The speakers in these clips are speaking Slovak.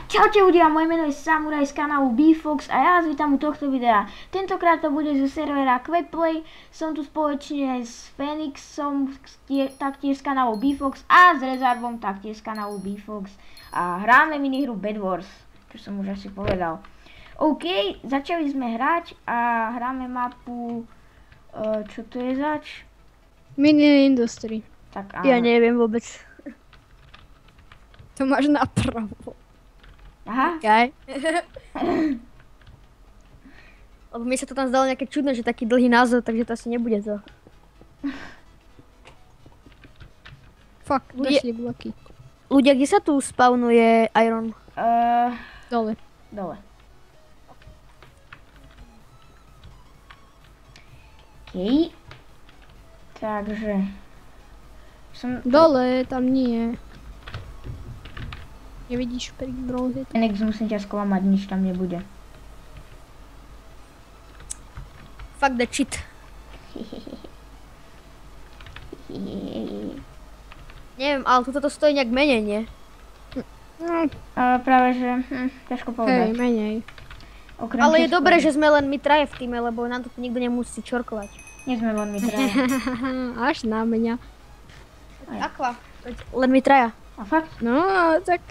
Čaute ľudia, moje meno je Samuraj z kanálu BFox a ja vás vítam u tohto videa. Tentokrát to bude zo servera Quackplay, som tu spoločne s Phoenixom, taktiež z kanálu BFox a s Rezarvom, taktiež z kanálu BFox. A hráme minihru Bed Wars, čo som už asi povedal. OK, začali sme hrať a hráme mapu, čo to je zač? Mini Industry. Tak áno. Ja neviem vôbec. To máš napravo. Aha. Okay. Lebo mi sa to tam zdalo nejaké čudné, že taký dlhý názov, takže to asi nebude to. Fuck, došli bloky. Ľudia, kde sa tu spawnuje Iron? Dole. Dole. OK. Takže... Dole, tam nie. Nevidíš pri bronze? Phoenix, musím ťa sklamať, nič tam nebude. Fuck the shit. Neviem, ale tuto to stojí nejak menej, nie? Práve že, ťažko povedať. Hej, menej. je Ale je dobré, že sme len my traje v týme, lebo nám to nikto nemusí čorkovať. Nie sme len my traja. Až na mňa. Aqua. Len my traja. A fakt? No, tak...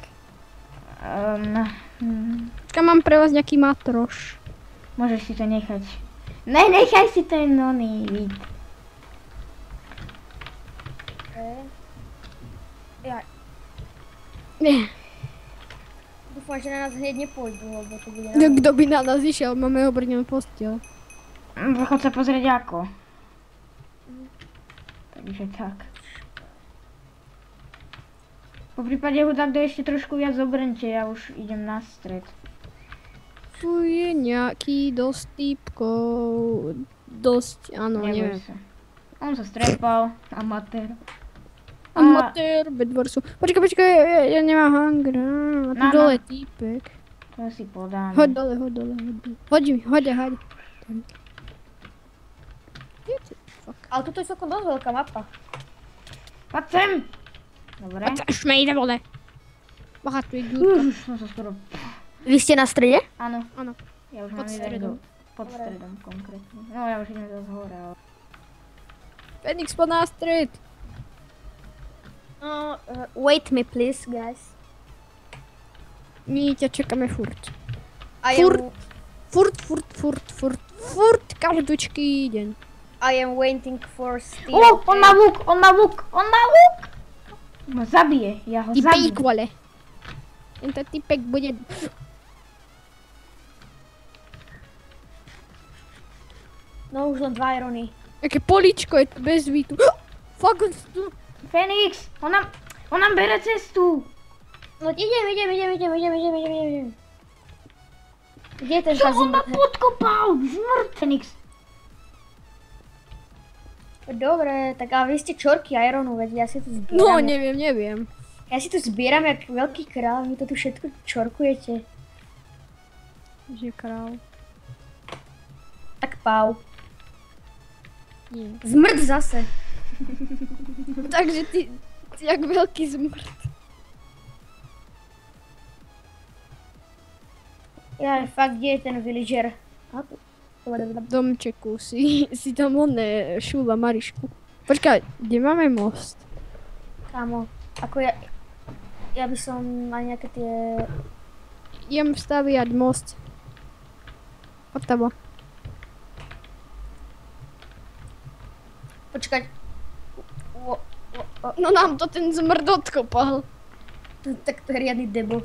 Počka, mám pre vás nejaký matroš. Môžeš si to nechať. Ne, nechaj si ten oný vid. Dúfam, že na nás hneď nepôjdu, lebo to bude... Kto by na nás išiel? Máme obrnenú posteľ. Chod sa pozrieť ako. Takže tak. Po prípade ho tak ešte trošku viac obrňte, ja už idem na stred. Tu je nejaký dosť týpkov. Dosť, áno, neviem. On sa strepal, amatér. Amatér, Bed Warsu. Počkaj, ja nemám hunger. A tu dole je týpek. To si podáme. Hoď dole. Hoď. Ale toto je celkom dosť veľká mapa. Poď sem! Dobre. Už me ide vole. Bacha, tu je dúrka. Som sa skoro... Vy ste na strede? Áno. Áno. Ja už Pod mám stredom. Pod stredom konkrétne. No ja už idem zase hore, ale... Phoenix, pod na stred. No, wait me please, guys. My ťa čakáme furt. Furt, každúčky deň. I am waiting for steel. On má vuk! Ma zabije, ja ho zabijem. Typek, vole. Tento typek bude... No už len 2 irony. Aké poličko je to bez vítu. Fuck, on tu. Phoenix, on nám bere cestu. No idem. Kde je ten Čo kazín? on ma podkopal? Zmrt, Phoenix. Dobre, tak a vy ste čorky Ironu, veď ja si tu zbieram. No, neviem. Ja si tu zbieram jak veľký král, vy to tu všetko čorkujete. Že král. Tak pau. Nie. Zmrt zase. Takže ty jak veľký zmrt. Ja, fakt, kde je ten villager? V domčeku si tam oné šúla Marišku. Počkaj, kde máme most? Kámo, ako ja by som mal nejaké tie... Idem staviať most. Od teba. Počkať. No nám to ten zmrd odkopal. Tak to je riadny debo.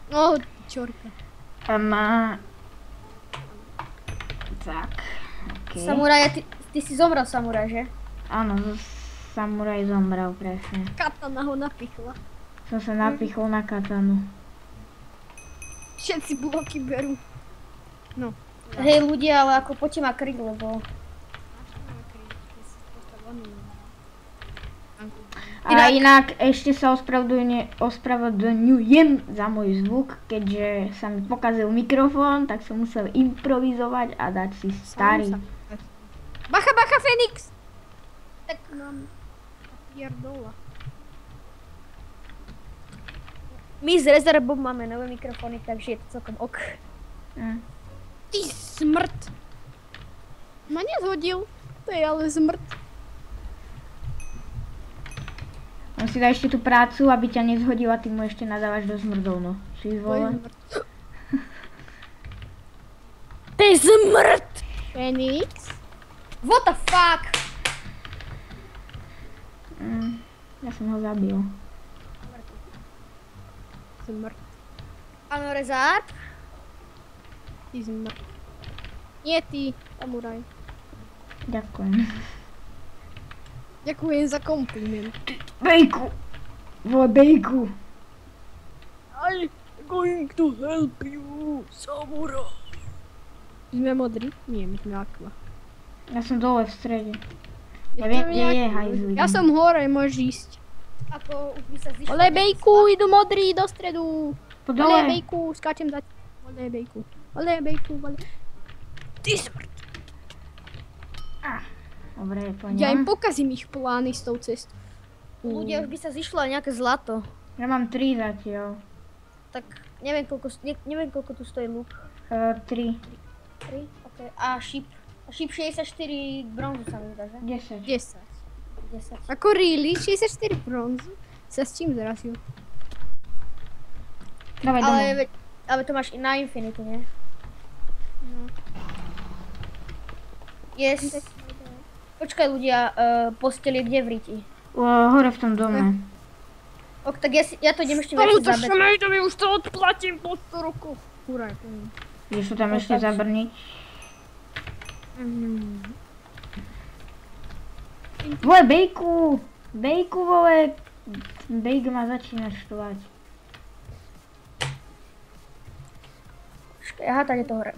No, čorka. Tak, okej. Samuraj, ty si zomrel, Samuraj, že? Áno, Samuraj zomrel, presne. Katana ho napichla. Som sa napichol na katanu. Všetci bloky berú. No. Hej ľudia, ale ako poďte ma kryť, lebo... A inak ešte sa ospravedlňujem za môj zvuk, keďže sa mi pokazil mikrofón, tak som musel improvizovať a dať si starý. Bacha, Phoenix! Tak nám... Jardola. My s Rezarbom máme nové mikrofóny, takže je to celkom ok. Ty smrt. Ma nezhodil. To je ale smrt. On si dá ešte tú prácu, aby ťa nezhodil a ty mu ešte nadávaš do zmrdov, no. Či vole. To je smrt. Fenix. What the fuck? Ja som ho zabil. Smrt. Áno, Rezard? Ty smrt. Nie ty, samuraj. Ďakujem. Ďakujem za kompliment. Bejku! Vole, bejku! I'm going to help you, samuraj. Sme modrí? Nie, my sme aqua. Ja som dole v strede. Ja viem, kde je hajzl. Ja som hore, môžeš ísť. Ako už by sa zišla... Ole bejku, idú modrí do stredu. Po Ole dole. bejku, skáčem za... Ole bejku. Ole bejku, ole... Ty smrt. Dobre, po Ja im ňom. pokazím ich plány s tou cestou. Ľudia, už by sa zišlo aj nejaké zlato. Ja mám 3 zatiaľ. Tak neviem koľko tu stojí luk. 3. 3? OK. A šíp 64 bronzu sa mi zdá, že? 10. 10. 10. Ako really? 64 bronzu? Sa s čím zrazil? Dávaj domov. Ale to máš i na Infinity, nie? No. Yes. Počkaj ľudia, postel je kde v Riti? Hore v tom dome. Ok, tak ja to idem ešte viac zabezpečiť. to mi už to odplatím po 100 rokov. Huraj, poviem. Ideš to tam ešte zabrniť. Vole, bejku! Bejku, vole! Bejk ma začína štvať. Aha, tady to hore.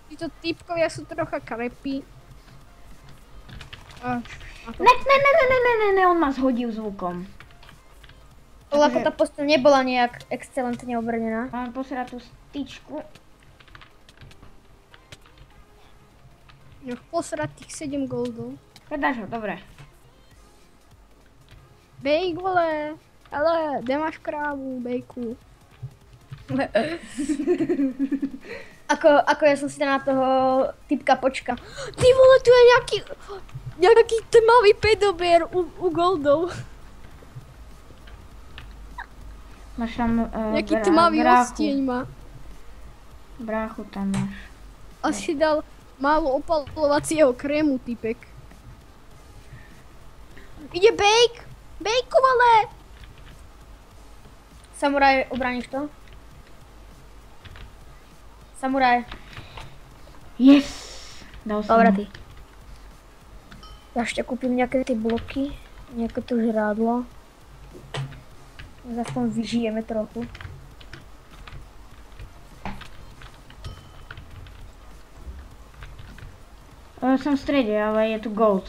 Títo týpkovia sú trocha krepí. Ne, on ma zhodil zvukom. Lebo tá posteľ nebola nejak excelentne obrnená. Máme posrať tú styčku. Nech posrať tých 7 goldov. Predáš ho, dobre. Bejk, vole. Ale, kde máš krávu, bejku? Ako ja som si tam na toho typka počka. Ty vole, tu je nejaký tmavý pedobier u goldov. Máš tam Nejaký tmavý bráchu. ostieň má. Bráchu tam máš. Asi dal málo opalovacieho krému, typek. Ide bejk! Bejku, vole! Samuraj, obraníš to? Samuraj. Yes! Dal som Dobre ho. ty. Ja ešte kúpim nejaké tie bloky. Nejaké to žrádlo. Aspoň vyžijeme trochu. Som v strede, ale je tu gold.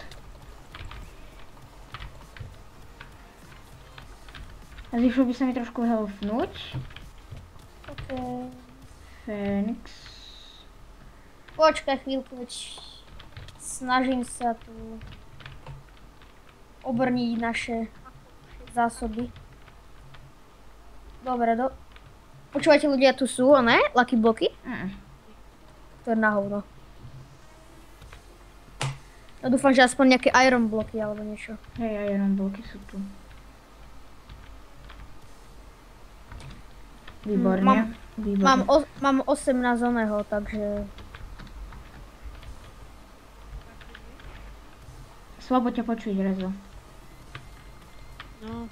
A zišlo by sa mi trošku healthnúť. OK. Fenix. Počkaj chvíľku, veď snažím sa tu obrniť naše zásoby. Dobre, počúvajte ľudia, tu sú, ne? Lucky bloky? To je na hovno. No dúfam, že aspoň nejaké iron bloky alebo niečo. Hej, iron bloky sú tu. Výborne. Výborne. Mám 18 oného, takže... Slabo ťa počuť, Rezo. No.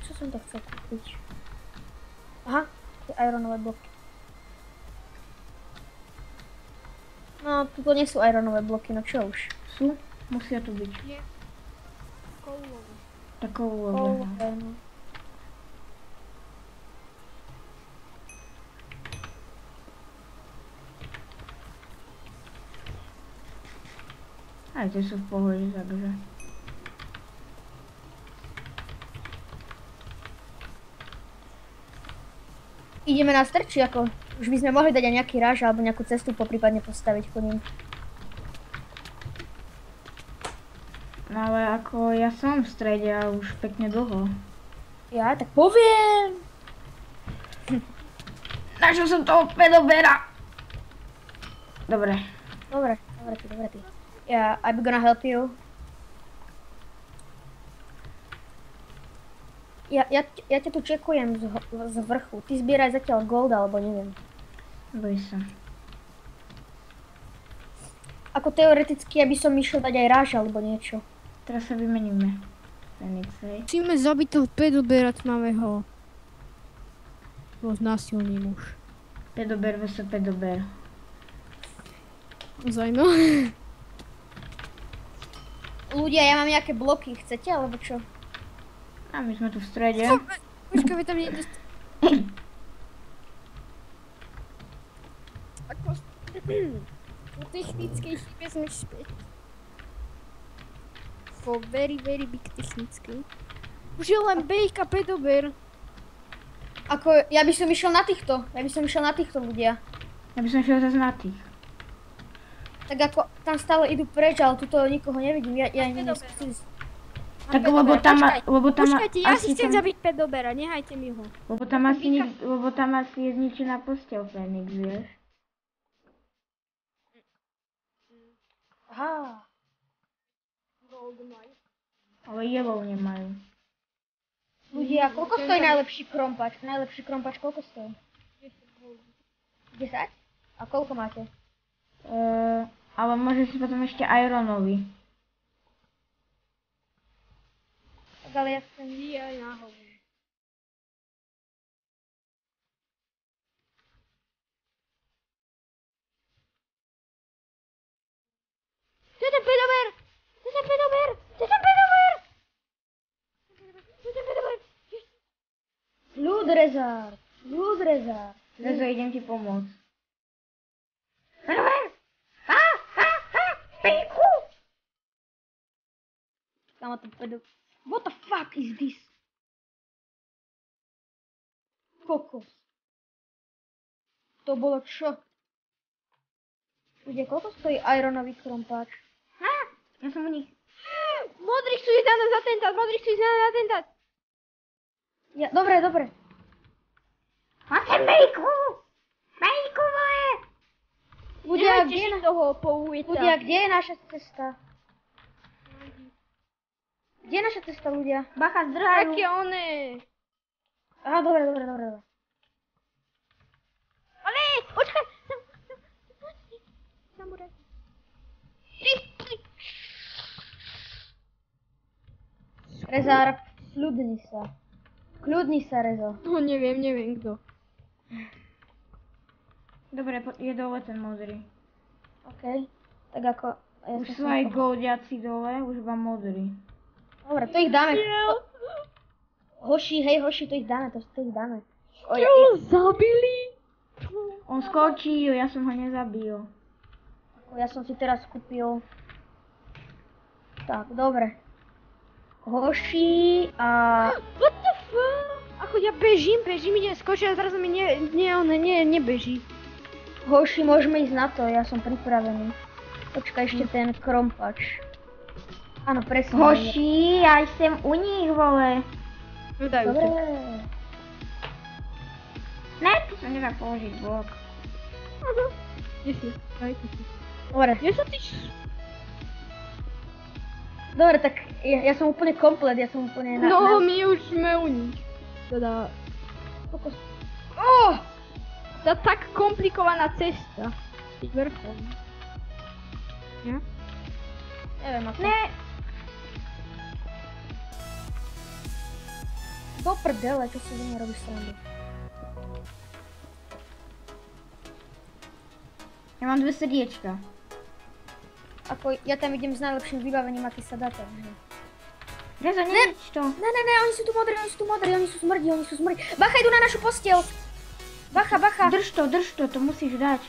Čo som to chcel kúpiť? Aha, tie ironové bloky. No, tuto nie sú ironové bloky, no čo už? Sú? Musia tu byť. Nie. Koulové. Takou No. Aj tie sú v pohode, takže. Ideme na strč, či ako? Už by sme mohli dať aj nejaký ráž alebo nejakú cestu poprípadne postaviť po ním. No ale ako ja som v strede a už pekne dlho. Ja tak poviem. Našiel som toho pedobera. Dobre. Dobre ty. Yeah, I'm gonna help you. Ja ťa tu čekujem z vrchu. Ty zbieraj zatiaľ gold, alebo neviem. Boj sa. Ako teoreticky, aby som išiel dať aj ráž, alebo niečo. Teraz sa vymeníme. Fenix, hej. Musíme zabiť toho pedobera tmavého. Bol znásilný muž. Pedober vs. pedober. Zajno. Ľudia, ja mám nejaké bloky, chcete, alebo čo? A my sme tu v strede. Počkaj, vy tam niekde... Ako... Po technickej chybe sme späť. Po very big technickej. Už je len bejka pedober. Ako, ja by som išiel na týchto. Ľudia. Ja by som išiel zase na tých. Tak ako, tam stále idú preč, ale tuto nikoho nevidím. Ja neskúsim. Tak lebo tam Počkajte, ja si chcem zabiť pedobera, nehajte mi ho. Lebo tam asi je zničená posteľ Fenix, vieš? Aha. Ale yellow nemajú. Ľudia, koľko stojí najlepší krompač? Koľko stojí? 10? A koľko máte? Ale môže si potom ešte ironový. Tak ale ja chcem... aj náhodou. To je ten pedober! Ľudrezár. Rezo, idem ti pomôcť. Pedober! Pejku! Kamo ten pedober... What the fuck is this? Kokos. To bolo čo? Ľudia, koľko stojí ironový krompáč? Ja som u nich. Modrý chcú ísť na nás atentát. Ja, dobre. Máte bejku! Bejku moje! Ľudia, kde kde je naša cesta? Kde je naša cesta, ľudia? Bacha, zdrhajú. Aké one? Aha, dobre. Ale, počkaj! Samuraj. Rezár, kľudni sa, Rezo. No neviem kto. Dobre, je dole ten modrý. OK, tak ako... Už sú aj goldiaci dole, už iba modrý. Dobre, to ich dáme. Hoši, to ich dáme. Čo ho zabili? On skočil, ja som ho nezabil. Ja som si teraz kúpil... Tak, dobre. Hoši a... What the fuck? Ako ja bežím, idem skočiť a zrazu mi nebeží. Hoši, môžeme ísť na to, ja som pripravený. Počkaj, ešte ten krompač. Áno, presne. Hoši, ja som u nich, vole. No dajú Dobre. Ne, tu sa nedá položiť blok. Kde si? Dajte si. Dobre. Kde sa ty... Dobre, tak ja som úplne komplet, No, my už sme u nich. Teda... Tá tak komplikovaná cesta. Vrchom. Ja? Neviem ako. Ne, Do prdele, čo si mňa robíš srandu. ja mám 2 srdiečka. Ako, ja tam idem s najlepším vybavením, aký sa dá, takže... Rezo, nevič to. Ne, oni sú tu modrí, oni sú smrdí. Bacha, idú na našu posteľ. Bacha. Drž to, to musíš dať.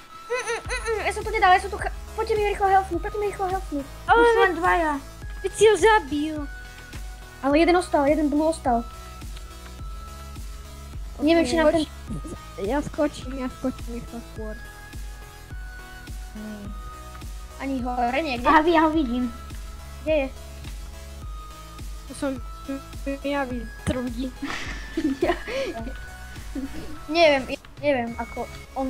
Ja som to nedal, poďte mi rýchlo helpnúť. Už sú len 2. Ty si ho zabil. Ale jeden blue ostal. Neviem, či nám ten... Ja skočím rýchlo skôr. Ani hore niekde. Aha, ja ho vidím. Kde je? som ja vytrudí. Neviem, ako on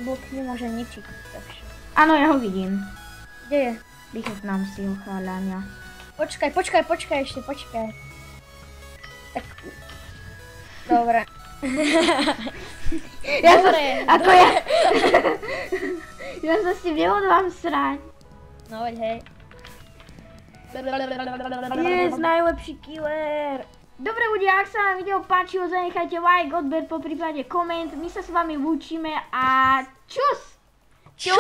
blok nemôže ničiť. Takže. Áno, ja ho vidím. Kde je? Vychytnám si ho, cháľania. Počkaj ešte. Tak. Dobre. Ja sa s tým nehodlám srať. No veď hej. Yes, najlepší killer. Dobre ľudia, ak sa vám video páčilo, zanechajte like, odber, poprípade koment. My sa s vami lúčime a čus! Čus!